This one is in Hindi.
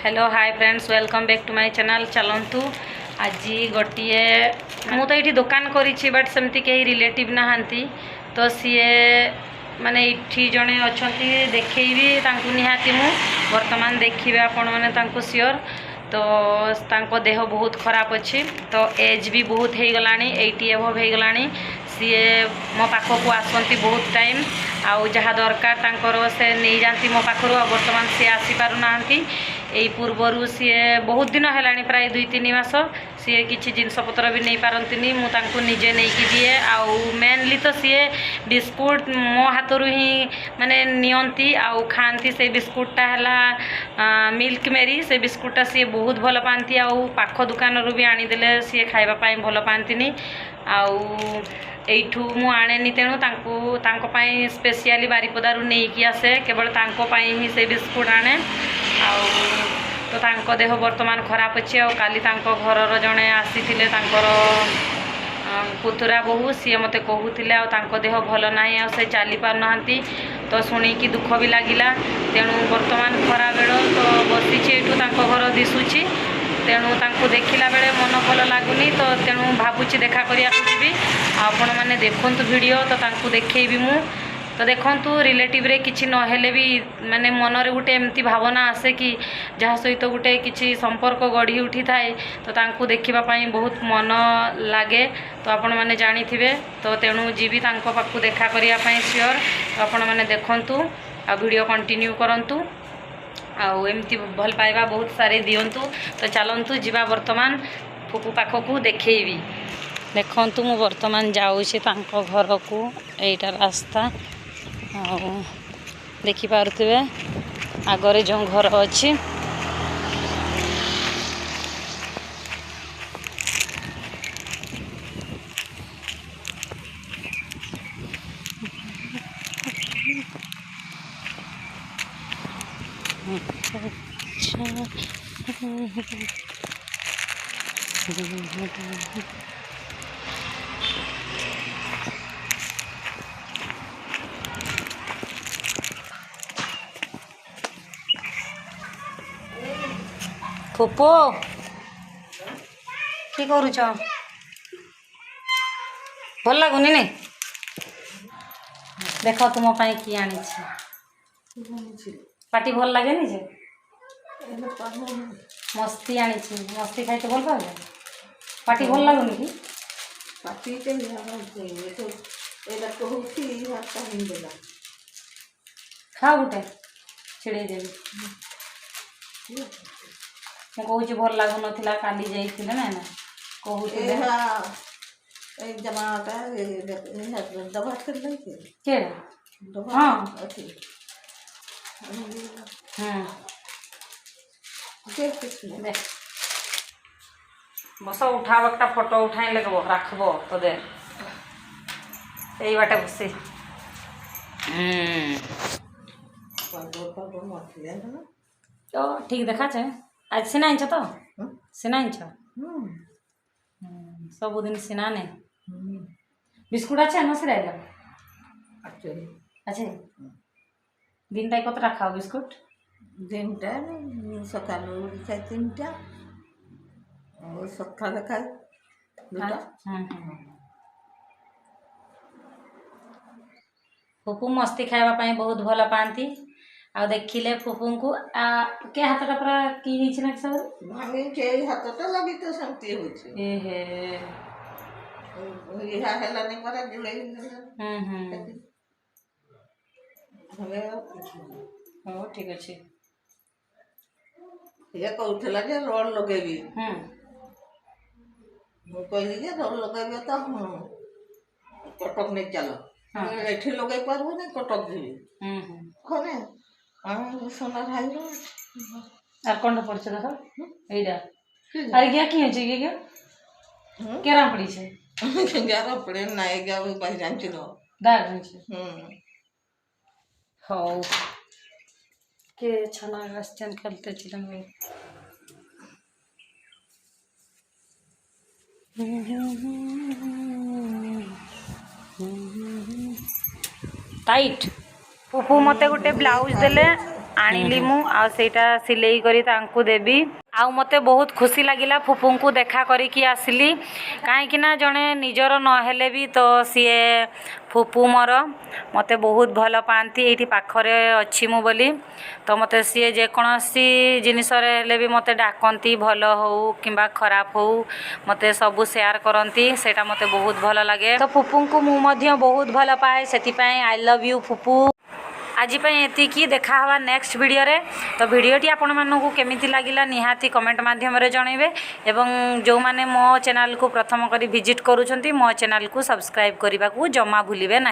Hello hi friends welcome back to my channel. चलतु आज गोटे मु तो ये दुकान करी बट सेमती कहीं रिलेटिव नहांती तो सीए माने इठी जड़े अच्छा देखी निहाती मु वर्तमान देखिए आपण मैंने सियोर तो देह बहुत खराब अच्छी तो एज भी बहुत हो गला 80 एभव हो गला सीए मो पाखक आसती बहुत टाइम आउ जहाँ दरकार से नहीं जाती मो पाखर बर्तमान सी आसी पार ना यही पूर्वर सी बहुत दिन है प्राय 2-3 मास सी किसी जिनपतर भी नहीं पारती मुझे निजे नहीं दिए आउ मेनली तो सी बिस्कुट मो हाथ ही माने नियंती आउ खाती से बिस्कुटा है मिल्क मेरी से बिस्कुटा सी बहुत भल पाती आउ पाख दुकान रू भी आनीदे सी खावाई भल पाती आउ एठू मु आने तेणु स्पेशली बारिपदारू नहीं आसे केवल ही से बिस्कुट आने आउ तो तांको देह वर्तमान खराब अच्छे और काली घर जड़े आसी पुतुरा बहु सी मत कहते आ देह भल ना से चली पारना तो शुणिकी दुख भी लगिला तेणु वर्तमान खरा बेल तो बसीचे एठू घर दिशुची तेणु देखला बेले मन भल लगुनि तो तेणु भावुची देखा करिया जी आपण मैंने देखु वीडियो तो देखी मु तो देखु रिलेटिव रे किछि नहेले भी माने मन रे गुटे एमती भावना आसे कि जहाँ सहित गोटे किछि संपर्क गढ़ी उठी थाए तो तांकु देखिबा पई बहुत मन लागे तो आपण मैंने जानी थिबे तो तेणु जीवी तांको पाखु देखा करिया पई श्योर तो आपण मैंने देखंतु आ वीडियो कंटिन्यू करंतु आउ एमती भल पाइबा बहुत सारे दियंतु तो चलतु जीवा वर्तमान फुफू पाखकू देखी देखु मु वर्तमान जाऊँगी घर को यहीटा रास्ता देखिपे आगरे जो घर अच्छी फुपो कि करुच भल लगुनि नहीं देख तुम कि आनी पाटी भल लगे जे मस्ती आनी मस्ती खाई भल पाओ पाटी भल लगुनि कि पाटी खाओ गोटे छिड़े देवी मुझे भल लगुन काली जाइए ना ना कहते हाँ बस उठाव एक फोटो उठाई लगब रखब तो दे यही बाटे बसी तो ठीक देखा छे आज सिना आनछ तो सिना आनछ सबुदिन सिना ने बिस्कुट अच्छे न सिरा अच्छे दिन टाइम कत खाओ बिस्कुट दिन टाइम सकाल खाए 3टा और सकाल खाए 2टा फुफू मस्ती खावाई बहुत भल पाती आ देखिले फुफू को के हाथटा पूरा की हिच ना सब भांगी के हाथटा लगी तो शांति होछ ए हे इहा हेला नहीं परा जुले हमें हो ठीक अछि ये कहउथला जे रोड लगेबी मु कहली जे रोड लगेबी तो कटक नहीं चलो एठी लगे पारबो नहीं कटक जीवी कोने सोना भाई आर कौन पड़छ देखो एडा अरे क्या की होची के केरा पड़ी छे ग्यारह पड़े ना 11 बाई जानची दो दाग होची हो के छना गस्चन खेलते छिलन वे टाइट फुफू मते गोटे ब्लाउज देले आनिली मु आ सेटा सिलेई करी तांकु देबी आ मते बहुत खुशी लागिला फुफुंकु देखा करिकी आसिली काहेकि ना जणे निजर न हेले भी तो सीए फुफु मोर मते बहुत भल पाती ये पाखरे अच्छी मु बोली तो मते सीए जेकोसी जिनिस हेले भी मते डाकती भल हो किंबा खराब हो मते सबू शेयर करती सेटा मते बहुत भल लगे तो फुफुंकु मु मध्य बहुत भल पाए से आई लव यू फुफु आज एतिकी देखा हवा नेक्स्ट वीडियो रे तो वीडियोटी आपण मानकु केमिति लागिला निहाती कमेंट माध्यम रे जणैबे एवं जो माने मो चैनल को प्रथम करी विजिट करूछंती मो चैनल को सब्सक्राइब करबा को जमा भूलिबे ना।